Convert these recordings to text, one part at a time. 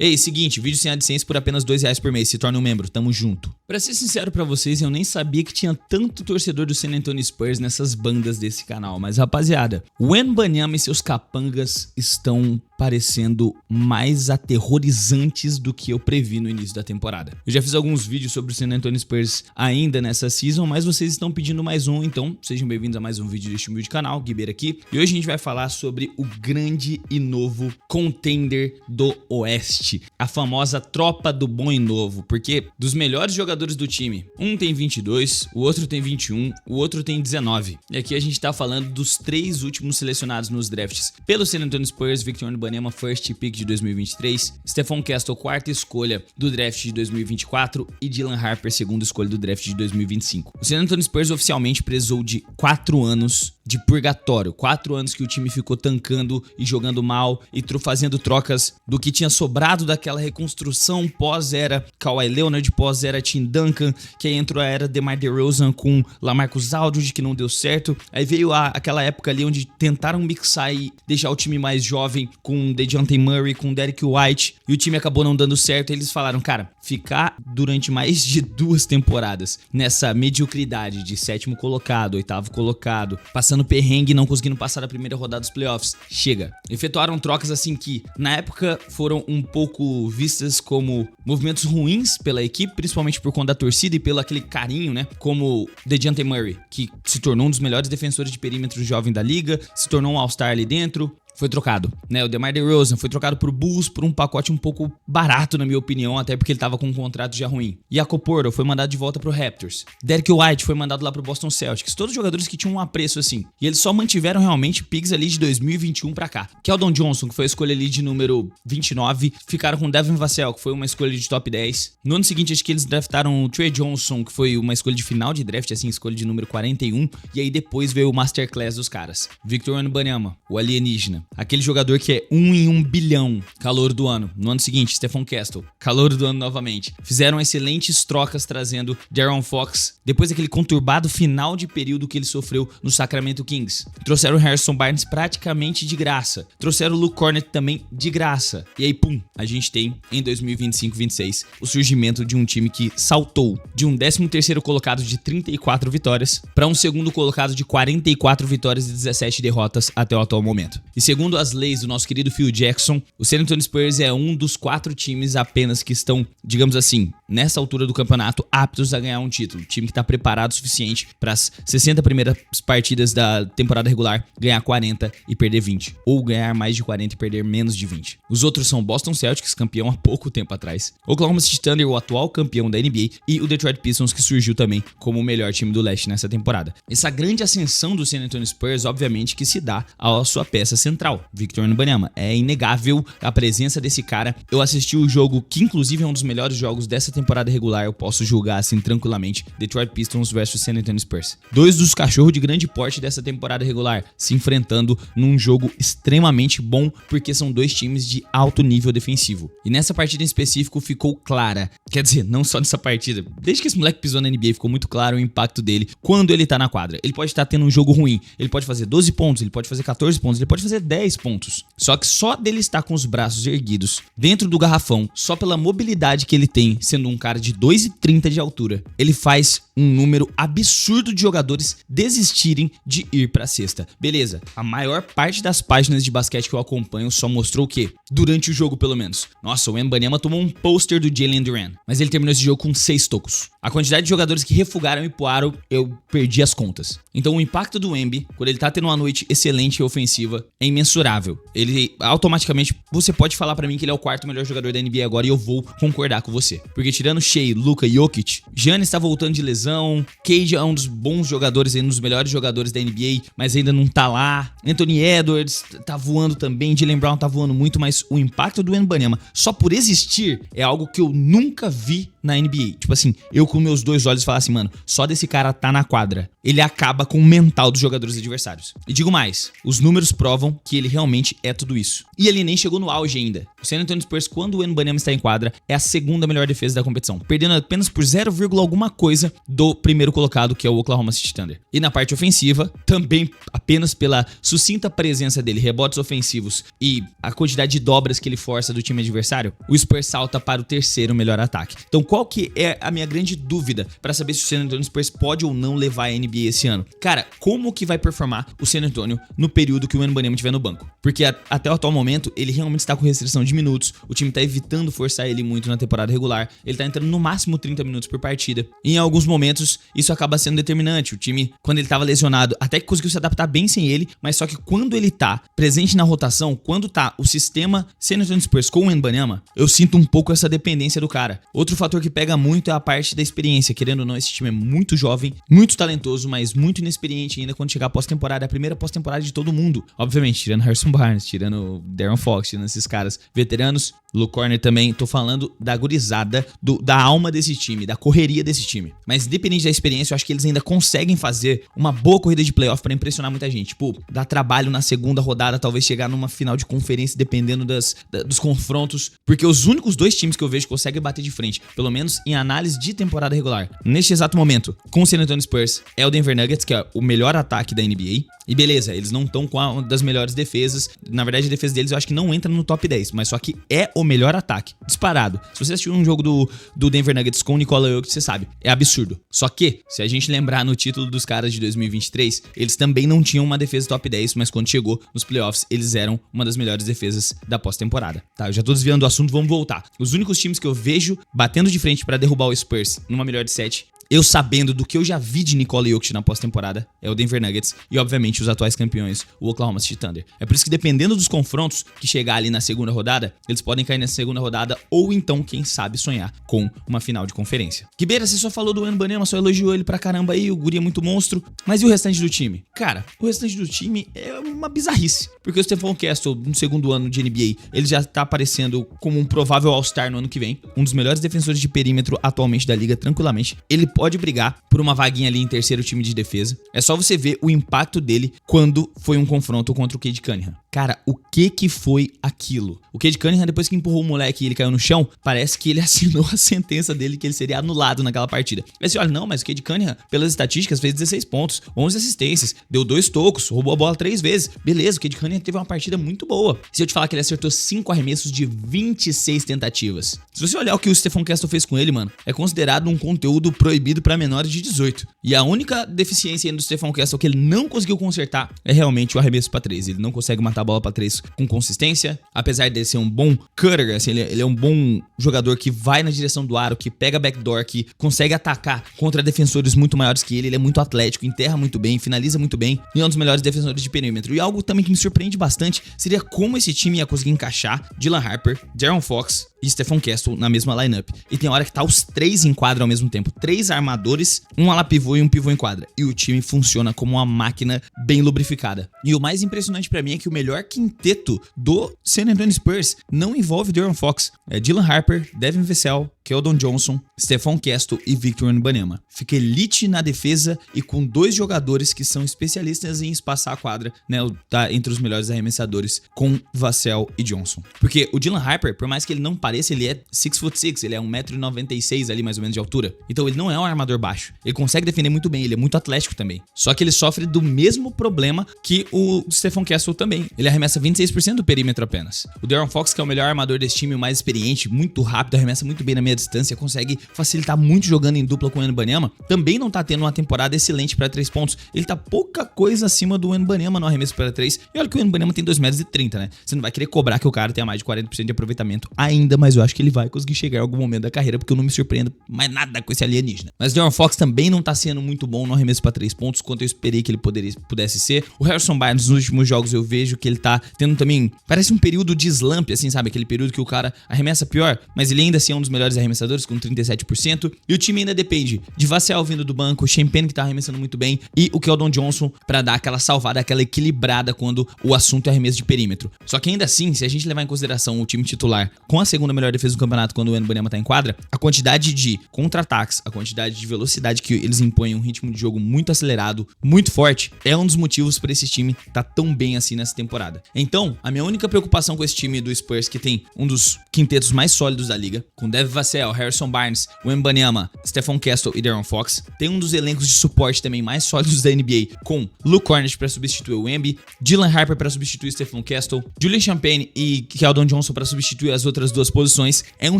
Ei, seguinte, vídeo sem AdSense por apenas R$2 por mês, se torna um membro, tamo junto. Pra ser sincero pra vocês, eu nem sabia que tinha tanto torcedor do San Antonio Spurs nessas bandas desse canal, mas rapaziada, o Wembanyama e seus capangas estão parecendo mais aterrorizantes do que eu previ no início da temporada. Eu já fiz alguns vídeos sobre o San Antonio Spurs ainda nessa season, mas vocês estão pedindo mais um, então sejam bem-vindos a mais um vídeo deste humilde canal, Guibeira aqui. E hoje a gente vai falar sobre o grande e novo contender do Oeste, a famosa tropa do bom e novo, porque dos melhores jogadores do time, um tem 22, o outro tem 21, o outro tem 19. E aqui a gente tá falando dos 3 últimos selecionados nos drafts pelo San Antonio Spurs: Victor Wembanyama, first pick de 2023, Stephon Castle, quarta escolha do draft de 2024 e Dylan Harper, segunda escolha do draft de 2025. O San Antonio Spurs oficialmente precisou de 4 anos de purgatório, 4 anos que o time ficou tancando e jogando mal e fazendo trocas do que tinha sobrado daquela reconstrução pós-era Kawhi Leonard, pós-era Tim Duncan, que aí entrou a era DeMar DeRozan com LaMarcus Aldridge, que não deu certo. Aí veio aquela época ali onde tentaram mixar e deixar o time mais jovem com DeJounte Murray, com Derrick White, e o time acabou não dando certo. E eles falaram, cara, ficar durante mais de 2 temporadas nessa mediocridade de 7º colocado, 8º colocado, passando perrengue e não conseguindo passar a primeira rodada dos playoffs, chega. Efetuaram trocas assim que na época foram um pouco vistas como movimentos ruins pela equipe, principalmente por conta da torcida e pelo aquele carinho, né? Como DeJounte Murray, que se tornou um dos melhores defensores de perímetro jovem da liga, se tornou um All-Star ali dentro. Foi trocado, né? O DeMar DeRozan foi trocado pro Bulls por um pacote um pouco barato, na minha opinião, até porque ele tava com um contrato já ruim. Jakob Poeltl foi mandado de volta pro Raptors. Derrick White foi mandado lá pro Boston Celtics. Todos jogadores que tinham um apreço assim. E eles só mantiveram realmente picks ali de 2021 pra cá. Keldon Johnson, que foi a escolha ali de número 29, ficaram com Devin Vassell, que foi uma escolha de top 10. No ano seguinte, acho que eles draftaram o Trey Johnson, que foi uma escolha de final de draft, assim, escolha de número 41. E aí depois veio o Masterclass dos caras. Victor Wembanyama, o alienígena. Aquele jogador que é 1 em 1 bilhão, calouro do ano. No ano seguinte, Stephon Castle, calouro do ano novamente. Fizeram excelentes trocas trazendo De'Aaron Fox, depois daquele conturbado final de período que ele sofreu no Sacramento Kings. Trouxeram o Harrison Barnes praticamente de graça. Trouxeram o Luke Cornett também de graça. E aí, pum, a gente tem em 2025-26 o surgimento de um time que saltou de um 13º colocado de 34 vitórias para um segundo colocado de 44 vitórias e 17 derrotas até o atual momento. E segundo as leis do nosso querido Phil Jackson, o San Antonio Spurs é um dos 4 times apenas que estão, digamos assim, nessa altura do campeonato, aptos a ganhar um título. Time que está preparado o suficiente para as 60 primeiras partidas da temporada regular ganhar 40 e perder 20. Ou ganhar mais de 40 e perder menos de 20. Os outros são Boston Celtics, campeão há pouco tempo atrás, Oklahoma City Thunder, o atual campeão da NBA, e o Detroit Pistons, que surgiu também como o melhor time do leste nessa temporada. Essa grande ascensão do San Antonio Spurs, obviamente, que se dá à sua peça central, Victor Wembanyama. É inegável a presença desse cara. Eu assisti o jogo que inclusive é um dos melhores jogos dessa temporada regular, eu posso julgar assim tranquilamente, Detroit Pistons versus San Antonio Spurs. 2 dos cachorros de grande porte dessa temporada regular se enfrentando num jogo extremamente bom, porque são 2 times de alto nível defensivo. E nessa partida em específico ficou clara, quer dizer, não só nessa partida, desde que esse moleque pisou na NBA ficou muito claro o impacto dele quando ele tá na quadra. Ele pode estar tendo um jogo ruim, ele pode fazer 12 pontos, ele pode fazer 14 pontos, ele pode fazer 10 pontos. Só que só dele estar com os braços erguidos dentro do garrafão, só pela mobilidade que ele tem, sendo um cara de 2,30 de altura, ele faz um número absurdo de jogadores desistirem de ir pra cesta. Beleza, a maior parte das páginas de basquete que eu acompanho só mostrou o quê? Durante o jogo, pelo menos. Nossa, o Wembanyama tomou um pôster do Jalen Duren, mas ele terminou esse jogo com 6 tocos. A quantidade de jogadores que refugaram e poaram, eu perdi as contas. Então o impacto do Wemby, quando ele tá tendo uma noite excelente e ofensiva, é imensurável. Ele automaticamente, você pode falar pra mim que ele é o 4º melhor jogador da NBA agora e eu vou concordar com você. Porque tirando Shea, Luka e Jokic, Giannis tá voltando de lesão, Cade é um dos bons jogadores, um dos melhores jogadores da NBA, mas ainda não tá lá. Anthony Edwards tá voando também, Jaylen Brown tá voando muito, mas o impacto do Wembanyama, só por existir, é algo que eu nunca vi na NBA. Tipo assim, eu com meus 2 olhos falar assim, mano, só desse cara tá na quadra, ele acaba com o mental dos jogadores adversários. E digo mais, os números provam que ele realmente é tudo isso. E ele nem chegou no auge ainda. O San Antonio Spurs, quando o Wembanyama está em quadra, é a segunda melhor defesa da competição, perdendo apenas por 0, alguma coisa do primeiro colocado, que é o Oklahoma City Thunder. E na parte ofensiva, também apenas pela sucinta presença dele, rebotes ofensivos e a quantidade de dobras que ele força do time adversário, o Spurs salta para o terceiro melhor ataque. Então qual que é a minha grande dúvida para saber se o San Antonio Spurs pode ou não levar a NBA esse ano? Cara, como que vai performar o San Antonio no período que o Wembanyama estiver no banco? Porque até o atual momento, ele realmente está com restrição de minutos, o time está evitando forçar ele muito na temporada regular, ele está entrando no máximo 30 minutos por partida. E em alguns momentos, isso acaba sendo determinante. O time, quando ele estava lesionado, até que conseguiu se adaptar bem sem ele, mas só que quando ele tá presente na rotação, quando tá o sistema San Antonio Spurs com o Wembanyama, eu sinto um pouco essa dependência do cara. Outro fator que pega muito é a parte da experiência. Querendo ou não, esse time é muito jovem, muito talentoso, mas muito inexperiente ainda quando chegar a pós-temporada. É a primeira pós-temporada de todo mundo. Obviamente, tirando Harrison Barnes, tirando De'Aaron Fox, tirando esses caras veteranos. Luke Corner também, tô falando da gurizada, da alma desse time, da correria desse time. Mas independente da experiência, eu acho que eles ainda conseguem fazer uma boa corrida de playoff pra impressionar muita gente. Tipo, dar trabalho na segunda rodada, talvez chegar numa final de conferência, dependendo dos confrontos. Porque os únicos dois times que eu vejo que conseguem bater de frente, pelo menos em análise de temporada regular, neste exato momento, com o San Antonio Spurs, é o Denver Nuggets, que é o melhor ataque da NBA. E beleza, eles não estão com uma das melhores defesas. Na verdade, a defesa deles eu acho que não entra no top 10, mas só que é o melhor ataque, disparado. Se você assistiu um jogo do Denver Nuggets com o Nikola Jokic, você sabe, é absurdo. Só que, se a gente lembrar no título dos caras de 2023, eles também não tinham uma defesa top 10, mas quando chegou nos playoffs, eles eram uma das melhores defesas da pós-temporada. Tá, eu já tô desviando do assunto, vamos voltar. Os únicos times que eu vejo batendo de frente pra derrubar o Spurs numa melhor de 7, eu sabendo do que eu já vi de Nikola Jokic na pós-temporada, é o Denver Nuggets e, obviamente, os atuais campeões, o Oklahoma City Thunder. É por isso que, dependendo dos confrontos que chegar ali na segunda rodada, eles podem cair nessa segunda rodada ou então, quem sabe, sonhar com uma final de conferência. Kibeira, você só falou do Wembanyama, só elogiou ele pra caramba aí, o guri é muito monstro, mas e o restante do time? Cara, o restante do time é uma bizarrice, porque o Stephon Castle, no segundo ano de NBA, ele já tá aparecendo como um provável All-Star no ano que vem, um dos melhores defensores de perímetro atualmente da liga, tranquilamente. Ele pode brigar por uma vaguinha ali em terceiro time de defesa. É só você ver o impacto dele quando foi um confronto contra o Cade Cunningham. Cara, o que foi aquilo? O Cade Cunningham, depois que empurrou o moleque e ele caiu no chão, parece que ele assinou a sentença dele que ele seria anulado naquela partida. Aí você olha, não, mas o Cade Cunningham, pelas estatísticas, fez 16 pontos, 11 assistências, deu 2 tocos, roubou a bola 3 vezes. Beleza, o Cade Cunningham teve uma partida muito boa. Se eu te falar que ele acertou 5 arremessos de 26 tentativas. Se você olhar o que o Stephon Castle fez com ele, mano, é considerado um conteúdo proibido pra menores de 18. E a única deficiência do Stephon Castle que ele não conseguiu consertar é realmente o arremesso pra 3. Ele não consegue matar a bola pra 3 com consistência, apesar de ser um bom cutter, assim, ele é um bom jogador que vai na direção do aro, que pega backdoor, que consegue atacar contra defensores muito maiores que ele é muito atlético, enterra muito bem, finaliza muito bem, e é um dos melhores defensores de perímetro. E algo também que me surpreende bastante seria como esse time ia conseguir encaixar Dylan Harper, De'Aaron Fox e Stephon Castle na mesma lineup. E tem hora que tá os 3 em quadra ao mesmo tempo, 3 armadores, um ala pivô e um pivô em quadra. E o time funciona como uma máquina bem lubrificada. E o mais impressionante pra mim é que o melhor quinteto do San Antonio Spurs não envolve De'Aaron Fox. É Dylan Harper, Devin Vassell, Keldon Johnson, Stephon Castle e Victor Wembanyama. Fica elite na defesa e com 2 jogadores que são especialistas em espaçar a quadra, né? Tá entre os melhores arremessadores com Vassell e Johnson. Porque o Dylan Harper, por mais que ele não pareça, ele é 6'6", ele é 1,96 m ali mais ou menos de altura. Então ele não é um armador baixo. Ele consegue defender muito bem, ele é muito atlético também. Só que ele sofre do mesmo problema que o Stephon Castle também. Ele arremessa 26% do perímetro apenas. O De'Aaron Fox, que é o melhor armador desse time, o mais experiente, muito rápido, arremessa muito bem na meia distância, consegue facilitar muito jogando em dupla com o Wembanyama, também não tá tendo uma temporada excelente para 3 pontos. Ele tá pouca coisa acima do Wembanyama no arremesso para 3. E olha que o Wembanyama tem 2,30 m, né? Você não vai querer cobrar que o cara tenha mais de 40% de aproveitamento ainda, mas eu acho que ele vai conseguir chegar em algum momento da carreira, porque eu não me surpreendo mais nada com esse alienígena. Mas o De'Aaron Fox também não tá sendo muito bom no arremesso para 3 pontos, quanto eu esperei que ele pudesse ser. O Harrison Barnes, nos últimos jogos, eu vejo que ele tá tendo também, parece um período de slump, assim, sabe? Aquele período que o cara arremessa pior, mas ele ainda assim é um dos melhores arremessadores com 37%. E o time ainda depende de Vassell vindo do banco, Champagne que tá arremessando muito bem e o Keldon Johnson pra dar aquela salvada, aquela equilibrada quando o assunto é arremesso de perímetro. Só que ainda assim, se a gente levar em consideração o time titular com a segunda melhor defesa do campeonato quando o Wembanyama tá em quadra, a quantidade de contra-ataques, a quantidade de velocidade que eles impõem, um ritmo de jogo muito acelerado, muito forte, é um dos motivos pra esse time tá tão bem assim nessa temporada. Então, a minha única preocupação com esse time do Spurs, que tem um dos quintetos mais sólidos da liga, com Devin Vassell, Harrison Barnes, Wembanyama, Stephon Castle e De'Aaron Fox, tem um dos elencos de suporte também mais sólidos da NBA, com Luke Cornett pra substituir o Wemby, Dylan Harper pra substituir Stephon Castle, Julian Champagne e Keldon Johnson pra substituir as outras duas posições. É um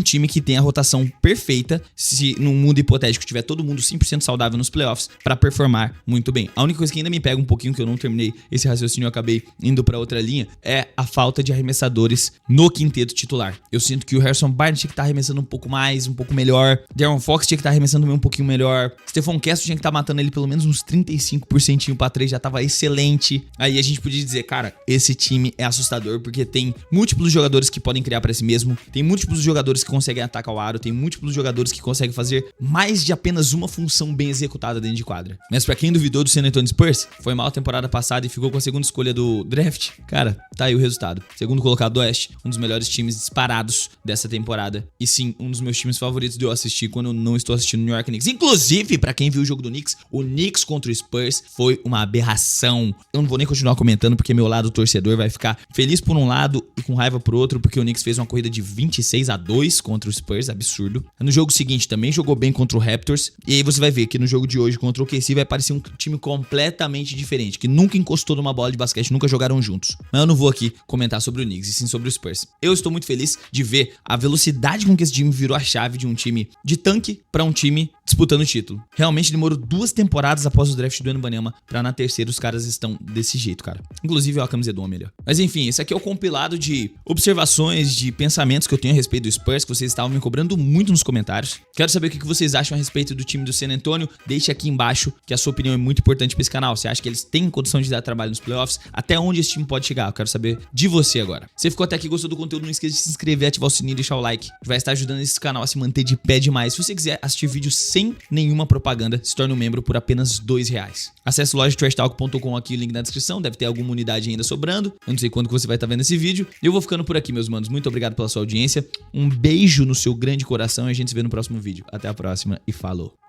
time que tem a rotação perfeita, se num mundo hipotético tiver todo mundo 100% saudável nos playoffs, pra performar muito bem. A única coisa que ainda me pega um pouquinho, que eu não terminei esse raciocínio, eu acabei indo pra outra linha, é a falta de arremessadores no quinteto titular. Eu sinto que o Harrison Barnes tinha que estar arremessando um pouco mais, um pouco melhor, De'Aaron Fox tinha que estar arremessando também um pouquinho melhor, Stephon Castle tinha que estar matando ele pelo menos uns 35% pra 3, já tava excelente. Aí a gente podia dizer, cara, esse time é assustador porque tem múltiplos jogadores que podem criar pra si mesmo, tem múltiplos jogadores que conseguem atacar o aro, tem múltiplos jogadores que conseguem fazer mais de apenas uma função bem executada dentro de quadra. Mas pra quem duvidou do San Antonio Spurs, foi mal a temporada passada e ficou com a segunda escolha do draft, cara, tá aí o resultado. Segundo colocado do Oeste, um dos melhores times disparados dessa temporada. E sim, um dos meus times favoritos de eu assistir quando eu não estou assistindo o New York Knicks. Inclusive, pra quem viu o jogo do Knicks, o Knicks contra o Spurs foi uma aberração. Eu não vou nem continuar comentando porque meu lado torcedor vai ficar feliz por um lado e com raiva por outro, porque o Knicks fez uma corrida de 26-2 contra o Spurs, absurdo. No jogo seguinte também jogou bem contra o Raptors, e aí você vai ver que no jogo de hoje contra o OKC vai parecer um time completamente diferente, que nunca encostou numa bola de basquete, nunca jogaram juntos. Mas eu não vou aqui comentar sobre o Knicks, e sim sobre o Spurs. Eu estou muito feliz de ver a velocidade com que esse time virou a chave de um time de tanque pra um time disputando o título. Realmente demorou 2 temporadas após o draft do Wembanyama pra na terceira os caras estão desse jeito, cara. Inclusive ó, a camisa do homem ali. Mas enfim, esse aqui é o compilado de observações, de pensamentos que eu tenho a respeito do Spurs, que vocês estavam me cobrando muito nos comentários. Quero saber o que vocês acham a respeito do time do San Antonio. Deixe aqui embaixo, que a sua opinião é muito importante pra esse canal. Você acha que eles têm condição de dar trabalho nos playoffs? Até onde esse time pode chegar? Eu quero saber de você agora. Se você ficou até aqui e gostou do conteúdo, não esqueça de se inscrever, ativar o sininho e deixar o like, que vai estar ajudando esse canal a se manter de pé demais. Se você quiser assistir vídeos sem nenhuma propaganda, se torne um membro por apenas R$2. Acesse lojatrashtalk.com aqui, o link na descrição, deve ter alguma unidade ainda sobrando. Eu não sei quando que você vai estar vendo esse vídeo. Eu vou ficando por aqui, meus manos. Muito obrigado pela sua audiência. Um beijo no seu grande coração e a gente se vê no próximo vídeo. Até a próxima e falou!